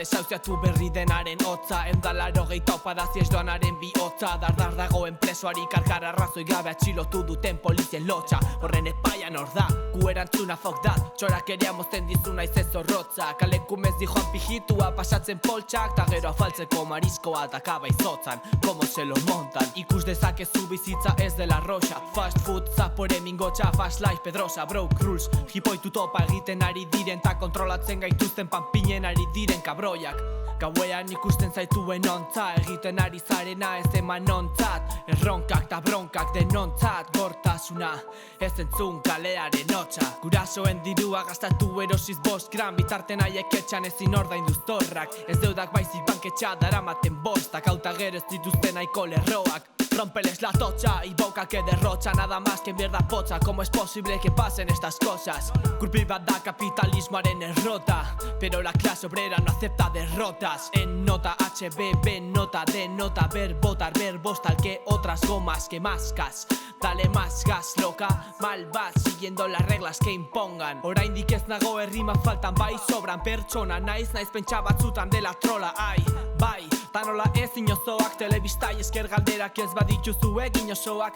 desauziatu berri denaren hotza. Endalaro gehieta opadazi ez doanaren bihotza. Dardar dagoen presoari karkar arrazoi gabe atxilotu duten polizien lotxa. Horren epaian hor da, gu erantzuna fok dat. Txorakeria mozten dizuna izez zorrotza. Kalekumez di joan pijitua pasatzen poltsak. Ta gero afaltzeko mariskoa takaba izotzan. Como se lo montan. Ikus dezakezu bizitza ez dela roxa. Fast food, zapore mingotxa, fast life pedrosa. Broke rules, hipoitu topa egiten ari diren. Ta kontrolatzen gaituzten panpinen ari diren kabroiak. Gauean ikusten zaituen ontza. Egiten ari zarena ez eman ontzat. Erronkak ta bronkak denontzat. Gortasuna ez entzun kalearen hotxa. Gurasoen dirua gastatu erosiz 5 gram. Bitarten haiek etxan ezin ordaindu zorrak. Ez deudak baizik banketxa daramaten bostak. Hauta gero ez dituzten aiko lerroak. Rompeles la tocha y boca que derrocha. Nada más que mierda pocha. ¿Cómo es posible que pasen estas cosas? Culpi bat da kapitalismoaren errota. Pero la clase obrera no acepta derrotas. En nota HBB, nota de nota. Ver, botar, verbos tal que otras gomas que mascas. Dale más gas, loca, mal vas, siguiendo las reglas que impongan. Oraindik ez nago errima faltan, bai sobran pertsona. Naiz pentsa batzutan dela trola, ai, bai. Tanola ez inozoak, telebistai esker galderak ez badituzu egin osoak.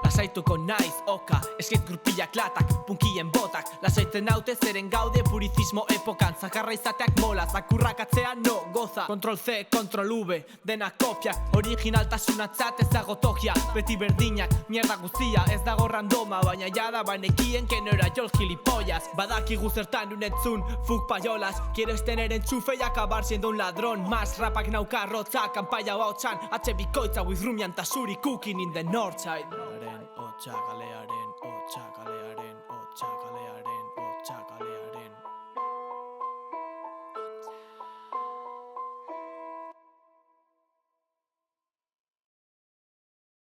Lasaituko naiz, oka, eskait grupillak latak, punkien botak. Lasaitzen haute zeren gaude purizismo epokan. Zakarra izateak mola, zakurrak atzean no goza. Control C, Control V, dena kopiak. Originaltasunatzat ez dago tokia, beti berdinak, mierda guztia. Ez dago randoma, baina jada banekien que no era yo el gilipollas. Badakigu zertan unetzun, fuk payolas. Quieres tener enchufe y acabar siendo un ladrón más. Rapak nauka rotza, kanpaia bautxan. Atxe bikoitza with rumian ta suri cooking in the north side. Hotxa, galea